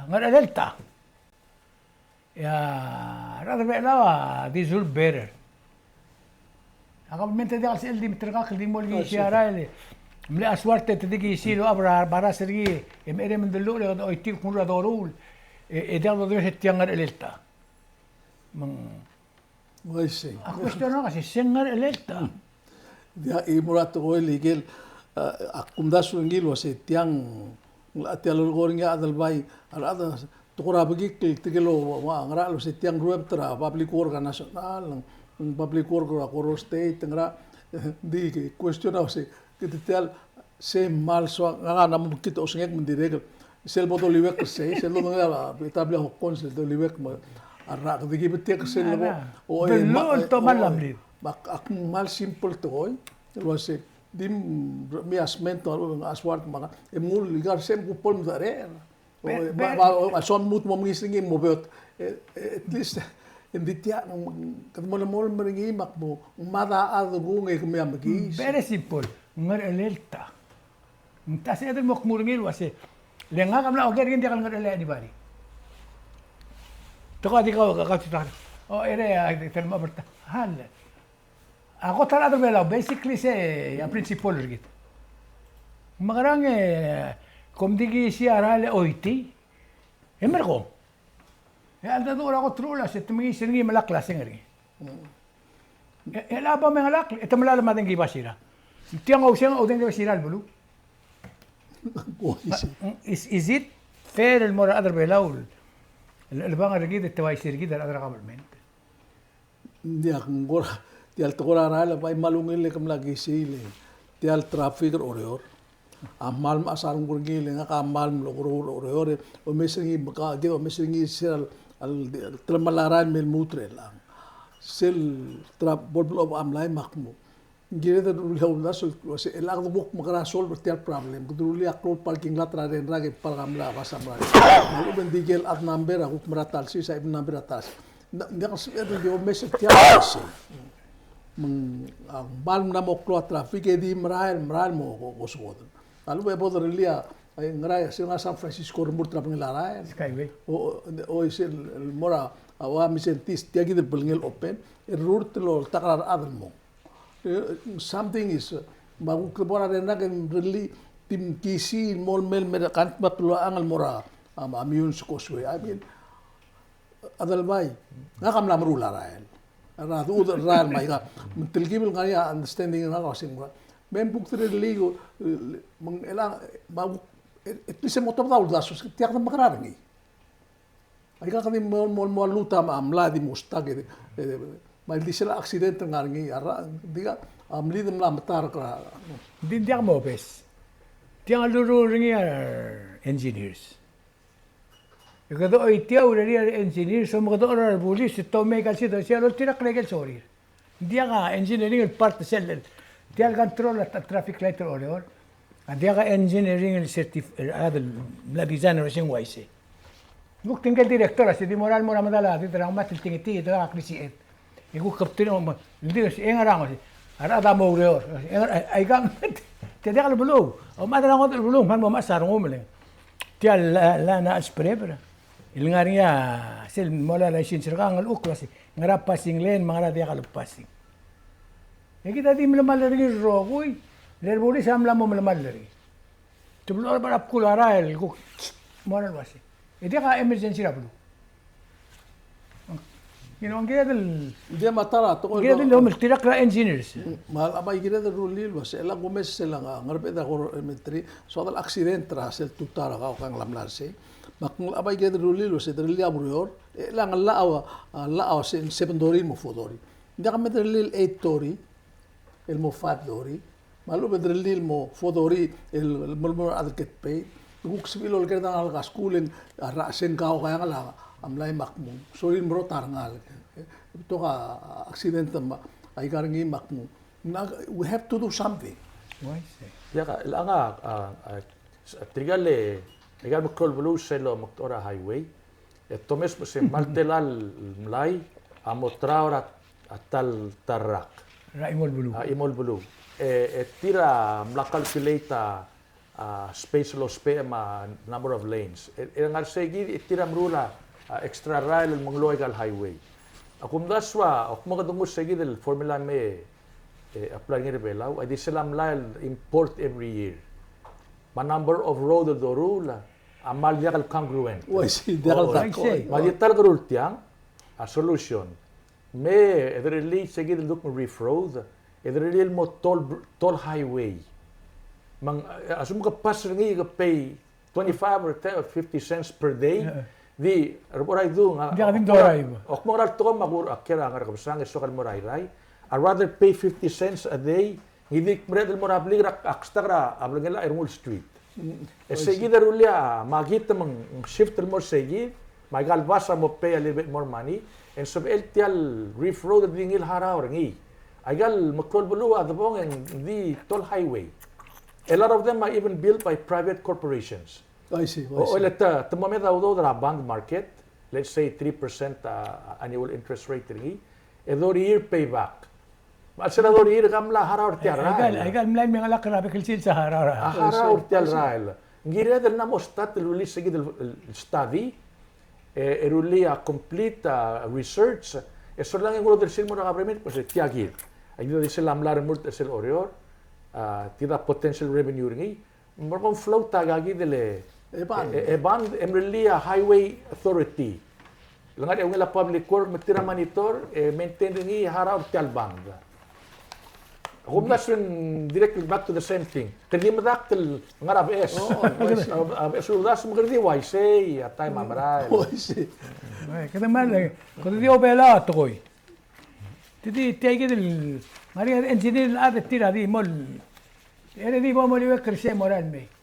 ngarelta. Ya, rada belawa dizul better. Akam mente diak sa LD mitraka kli mo lgi siaral. Mli aswarte tidigi silo abra bara sergi emere min dulu le o tik mura dorul. E diak do se tiak ngarelta. I see. Ako gusto na kasi singer electa. Dia imurato ko legal akumda sungil wase tiang tialol gornya adal bay ada tukura bagi tigelo wa ngara lo se tiang ruep tra public work national public work ko state ngra di question wase kitial se mal so nga na mo kito usngek mendirek sel boto liwek se sel lo nga tabla hokon sel do liwek arra digi betek sel lo o to malamli ak mal simple to hoy was dim mi asmento aswart mga emul ligar sem ko pol dare son mut mo ngising mo bet at least hindi tiya kad mo mo meringi makbo mada adugo ngi kami amagi very simple ngar elelta tas eder mo kmurngil wase lenga kamla oger hindi kal ngar ele anybody to di ko o ere terma berta hal ako talado belaw basically say ang principle git magarang kom digi siya rale oiti emergo alda dura ko trula se tumi singi malakla singri elaba men alak etamala maden gibasira tiang o siang o den gibasira bulu is it fair el mora other belaw البانغ رجيد التوايسير جدا أدرى قبل من. Dia ngora tial tokora rala pai malungil le kam lagi sile tial traffic oreor amal asarung kurgil nga kamal lo oreor o mesingi ka ge o mesingi sel al tremalaran mel mutre lang sel trap bolblo amlay makmo gire da ruli hawla so se elag do buk makara solve tial problem guduli akro parking lot ra ren rage pagamla basamra malu ben digel at number akuk maratal si sa ibn number atas ndak se do message tial se ang balm na mo klo traffic di mral mo ko sod alu be bod relia ay ngray se nga San Francisco rumur trap ngila Skyway. o isel mora awa misentis tiagi de belngel open route lo takrar adal mo something is bagu kebora rena kan really tim kisi mol mel mera kan patlo angal mora immune causeway I mean adal bay ngakam la marula rael ra du rael mai ga tilgibil ngaya understanding nga kasing ba men buk tre ligo mang elang bagu epise motor daw daso tiak na makararngi ay ka kami mo luta ma amla di mustag may di sila aksidente ngarngi ara diga amli dem la matar ka Hindi ako mopes. Tiang lururing engineers. Ikado ay tiyaw na rin engineers, so mga doon ang bulis, ito may kasi doon siya, tirak regel sorry. Hindi ka engineering part sel. Tiyak control at traffic light or Hindi ka engineering certificate, design or siyang wise. Guk tinggal director, si di moral mo na madala, di tarang matil tingiti, ito ang aklisiit. Iku kaptin mo, hindi kasi engarang kasi. Ara da mo reor. Ay gam. Tiada kalau belum. O madara ngot belum, man mo masar ngomle. Tial la na asprebra. Ilngaria sel mola la sin sirgang al uklas. Ngara passing lane, mangara dia kalau passing. Ya kita di melamal lagi rogoy. Ler boli samla mo melamal lagi. Tublo bara kulara el guk. Moral wasi. Itu ka emergency ra belum. Ang kaya del dia matara to kaya del lom tirak ra engineers. mal abay gire de rulil was ela gomes sela nga ngarbe da ko elementary so dal accident ra sel tutara ka kang lamlarse makmul abay gire de rulil was de rulil aburior ela nga laawa sen secondary mo fodori dia ka med rulil 8 tori el mo 5 dori malu med rulil mo fodori el mo adket pay guk sibilol gire da al schoolen ra sen ka kaya nga amlay makmo sorin bro tarangal ito ka accident ma ay karangi makmo we have to do something Why? Ya ka ilanga trigale igal mo call blue selo motora highway tomes mo se maltelal mlay amotraura atal tarak Ra imol bulu. imol blue tira mlakalculate space lo ma number of lanes ngar segi tira mrula extra rail mong local highway. Akum daswa, ak mga dungus sa gidel formula me apply ng Palau, ay di sila mlail import every year. Ma number of road do rula, amal yakal congruent. why see dakal tako Madital rule tiyang a solution. Me edreli sa gidel duk mo reef road, edreli mo toll highway. Mang asum ka pas ringi ka pay 25 or 10 or 50 cents per day. Di what I do nga Di ka din doray mo. ok mo ral to magur akira nga kabsang so kan mo rai I rather pay 50 cents a day hindi mredel mo rabli rak akstra ablangela Ermul Street segi darulia magita mang shift mo segi magal basa mo pay a little bit more money and so el tial reef road dingil haraw rangi agal makol bulu adbong and the toll highway a lot of them are even built by private corporations. I see O at the moment although the bond market, let's say 3% annual interest rate ringi, edo year payback. Masira do year kamla haraw tiara. Ay gal mlay mga lakrabe kilsil sa harara. Haraw tiara. Ngira del namo stat release segid study eruli a complete research. Eso lang yung del silmo na kapremit pues tiagir. Ayuda di sila amlar mult sel orior. Tida potential revenue ringi. Morpon flow tagagi dele Eban Emrelia Highway Authority. Langat yung ila public work matira monitor maintain ringi haraw tialbang. Kung nasun directly back to the same thing. Kadi madaktel ngarab es. Sudas mo kadi why say atay mamray. I see Kada man kada di obela to koy. Tidi tege del Maria engineer la de tira di mol. Ere di mo liwe krese moral me.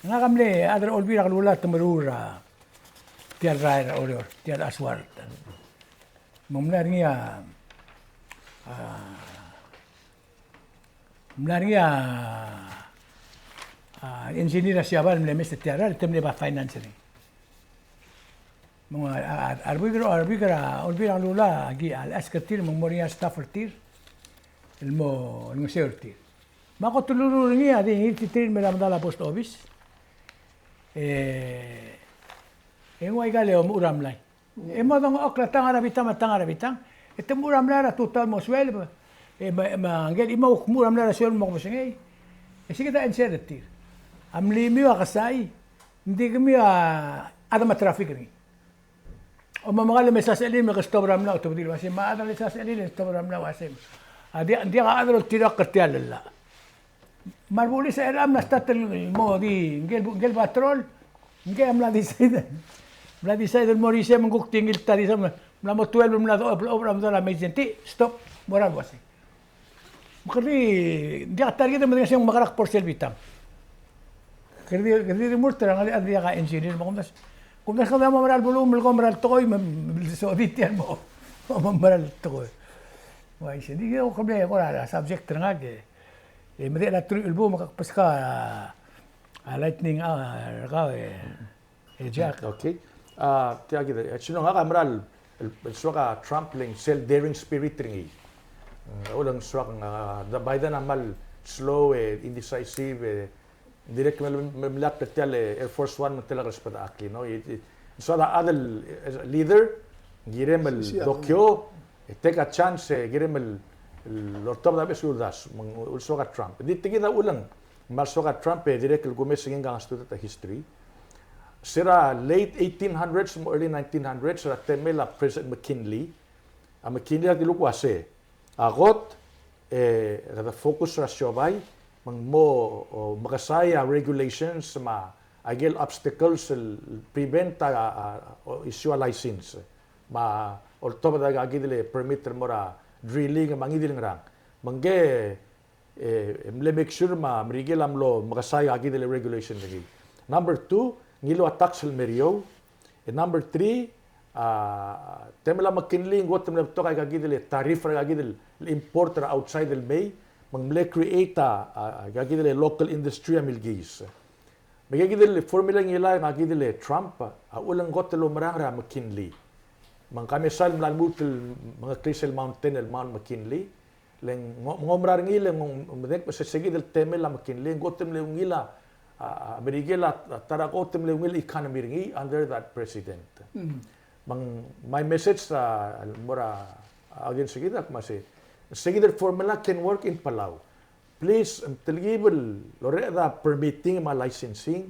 Nga kamle adra olbira kalula tamarura. Tial raira olor, tial aswar. Mamlar niya Mlari engineer siya ba mlemes tiara temne ba finance ni. Mga arbitra lula agi al askatir mong moria staffertir. Ilmo seurtir. Mako tuluru ngi adi ngititir melam dala post office. Ngoi gale uram lai. Emo dong okla tangara bitang. Ito uram lai total mo swel. Ma ngel imo uram lai swel mo mosengei. Sige ta ensertir. Amli mi wa kasai. Hindi kami ada ma traffic ni. O mamagala may sasalin may kastobram na ito dito kasi maadal sasalin kastobram na wasim. Dia ka adal tirak kertial la. Marbuli sa eram na statel mo di ngel patrol. Ngel amla di sayda. Amla di sayda mo rise manguk tingil tadi sa mla mo 12 mla do obram do la may senti stop moral wasi. Makali dia target mo din siyang makarak por selbitang. Kadi murtra ngali dia ka engineer mo kung nasa kami maral bulong ko maral tokoy so ditian mo maral tokoy. Why siya di ko kami ko la subject nga ke. Medi la tru ilbo makakpas ka lightning ka Jack. Okay. Tiya kita. Sino nga kamral suka trampling self daring spirit ringi. Ulang suka nga Biden amal slow indecisive direct melak tertial Air Force One mentela respada akli no so da adel leader girem el Tokyo take a chance girem el lortob da besuldas ulsoga Trump di tigida ulang mal soga Trump direct el gumes singing ang student history sira late 1800s early 1900s sira temela President McKinley a McKinley at lukwase agot the focus ra siobay mo makasaya regulations ma agil obstacles prevent issue a license ma orto ba agidile permit mora drilling mangidiling rang mangge make sure ma mrigel amlo makasaya agidile regulation lagi. Number 2 ngilo attack sil merio and number 3 temela McKinley ngot temela to kay agidile tariff ra agidile import ra outside del may mang create gagidile local industry amilgis. Magagidile formula ngila gagidile Trump ulang gotelo marang McKinley. Mang kami sal mlalmutil mga Crystal Mountain el Mount McKinley leng ngomrar ngile ngomdek sa segidil temel la McKinley gotem le ngila Amerigela tarakotem le ngil economy ringi under that president. Mang my message sa mora audience kita masih seguidor formula can work in Palau. Please, teligibel loreda permitting ma licensing.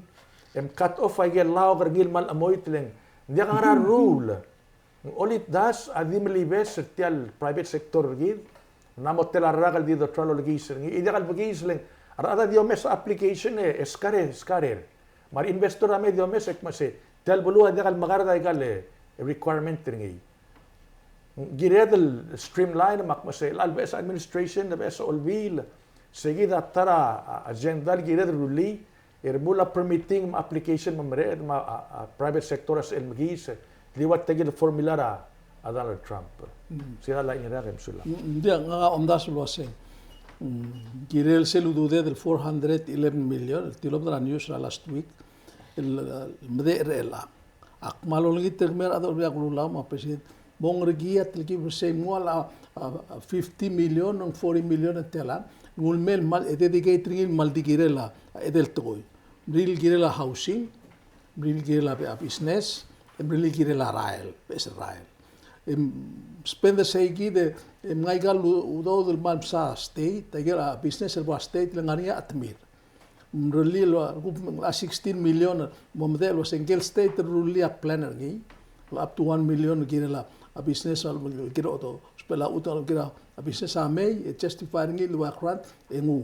Cut off ay law kargil mal amoy tileng. Hindi ka nga rule. All it does, adi malibes sertial private sector gid. Namo telarra kal dito tralo lagis. Hindi kal bagis leng. Arada dio mes application eskarer. Mar investor ame dio mes ekmase. Tel bulu adi kal magarda kal requirement ringi. Giredel streamline makmasel albes administration the best olbil seguida tara agenda giredel ruli erbula permitting application mamred private sector as elmgis liwat tegil formulara Donald Trump sila la inira remsula dia nga ondas lose girel seludude del 411 million tilob da news last week el mderela akmalol gitermer ador ya kulama president Bong regiat lagi bersemua 50 million and 40 million telan ngulmel mal dedicate ringil mal digirela edel toy bril girela housing bril girela business bril girela rail Israel spend the seigi de ngaigal udo del mal sa state tagera business el state langania atmir really lo 16 million momdel was engel state really a planner ni up to 1 million girela a business al giro to spela utal gira a business a may justify ngi lo akran engu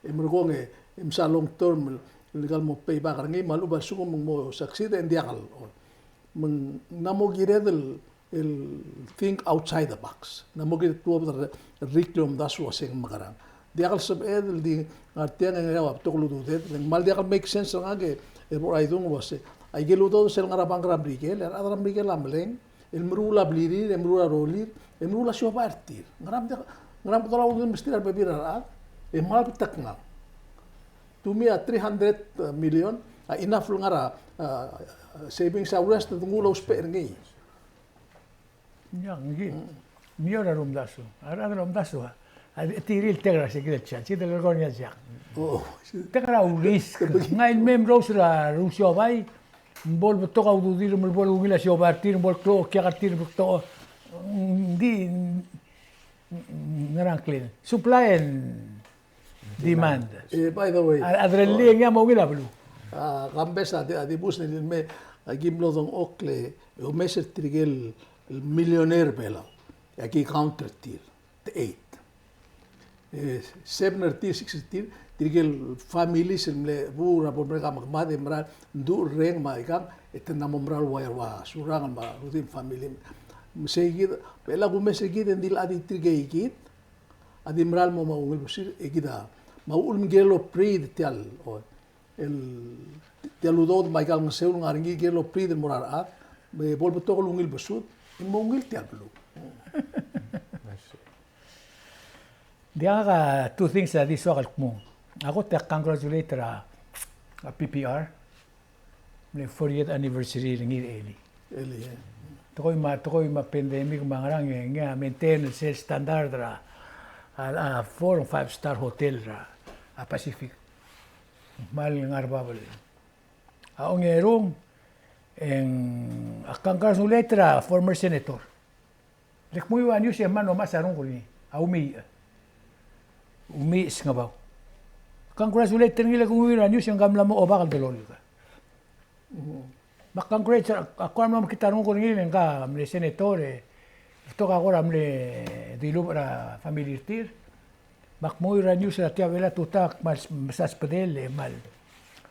emrgo nge imsa long term legal mo pay back ngi malu ba suko mo succeed en dial meng namo gire del el think outside the box namo gire to the curriculum das was en magarang dial sab edel di artian ngi wa to lu do mal dial make sense nga ge e por ai dung was ai gelo do sel ngara bangra brigel adra brigel amleng el mrula blirir el mrula rolir nula siya partir. Ngaram kalau ngin mesti ada bebirar mal bitak ngal. Tumia 300 million enough ngara savings awareness tu ngula uspe ngi. Ya, ngi. Mio ra rumdaso. Ara rumdaso. Tiril tegra se kida cha. Chida lorgonia ja. Oh. Tegra ulis. Ngain mem rosra rusio vai. Bol toka udir mul bol ugila sio partir bol klo kya kartir to di ngarang clean. Supply and demand. By the way, Adrelli nga mo gila blu. kambes adi bus ni me gimlo dong okle o meser trigel millionaire bela. Aquí counter tier 8. 7 tier 6 tier trigel families le bura por mereka magmade mra ndu reng ma ikang etna momral wire wa surangan ma rutin family segid bela gume segid endil adi trigel adi mral mo maungil busir egida maul mgelo prid tial o el tialudod Michael Ngaseu ngaringi gelo prid morar at me bol beto lungil besut in maungil tial blu. Dia ka two things that this wakal mo. Ako te congratulate ra PPR le 40th anniversary ng Eli. Eli. Tokoy ma pandemic mangarang nga maintain sa standard ra a 4 or 5 star hotel ra a Pacific. Mal ngar babal. Aong erong congratulate ra former senator. Lek mo yung anyo siya man o masarong ko ni. Umi nga ba? Congratulate nila kung wira news yung gamla mo o bakal dalol ka. Congratulate ako naman kita nung ko nila ka mle senatore. Ito ka ako mle dilup ra family tir. Bak mo wira news na tiya wala tutak masas padel mal.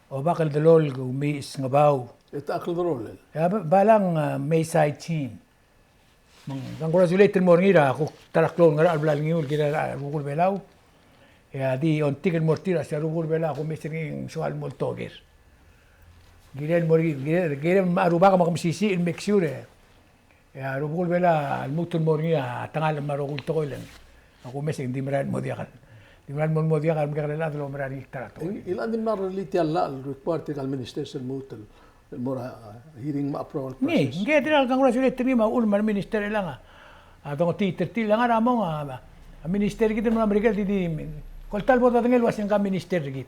O bakal dalol ka umi nga ba? Ito akal dalol. Balang may side chain. Congratulate mo ngira ako taraklon nga alblal ngul kira bukul belaw. Ya di ontigen mortira sa rugul bela ko mesing soal moltoger. Giren mori giren maruba ka makamsisi in make sure. Ya rugul bela almutun morngia tangal marugul to kolen. Ako mesing dimran modiakan. Dimran modiakan mga kalala lo marani tarato. Ilan din na reliti alla report kal minister sa mutel. Mora hearing ma approval process. Ni, ngedra congratulate ni ma ulman minister lang. Atong ti lang ara mo nga minister kita mo Amerika di Koltal po tatangil was yung ka minister git.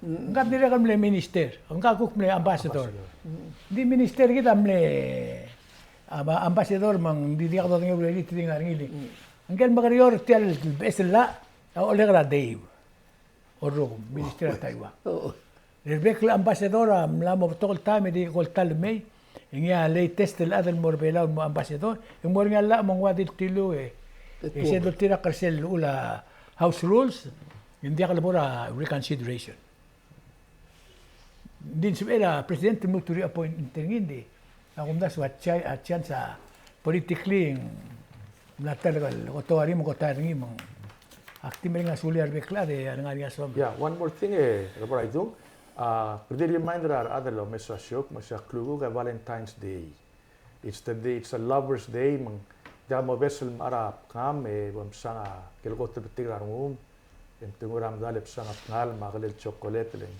Ang nila kamle minister, ang kakuk mle ambassador. Di minister git amle ambassador mang di ako tatangil ulit iti ngili. Ang kan magariyor tial besla o legra Dave. Oro minister Taiwan. Rebekla ambassador amla mo tokol time di koltal may. Inga latest el adal morbela mo ambassador. Yung mo nga la mong wadil tilo Kasi doon tira karsel ula House rules, hindi ka labora reconsideration. Din sibera presidente mo to reappoint hindi. Ako mdas at siyan sa politically na talaga kotawari mo kotawari mo active nga suliar bekla de nga nga som. Yeah, one more thing rabora idong pretty reminder adalo mesa syok masa klugo ka Valentine's Day. It's a lover's day mang mo vessel marap kam bamsanga kilkot tigra ngum tinguram dalip sanga ngal magalil chocolate ling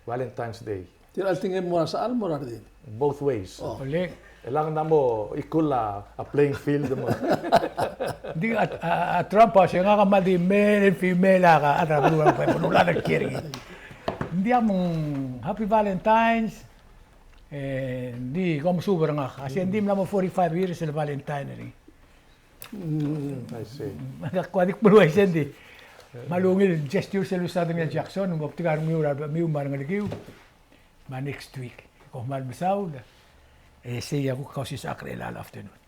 Valentine's Day. Tiral tingin mo sa almorar din. Both ways. Ole. Elang na mo ikula a playing field mo. Di at Trump siya nga kamadi male and female ka at rabulan pa punula ng kiri. Hindi among Happy Valentine's di kom super nga kasi hindi mo 45 years sa Valentine. I see. Magkakwadik mo luwa di. Malungil gesture sa Lusado ng Jackson, mabtigar mo yung marang aligiw. Next week, kung malmasaw, siya ko Kausischakl afternoon.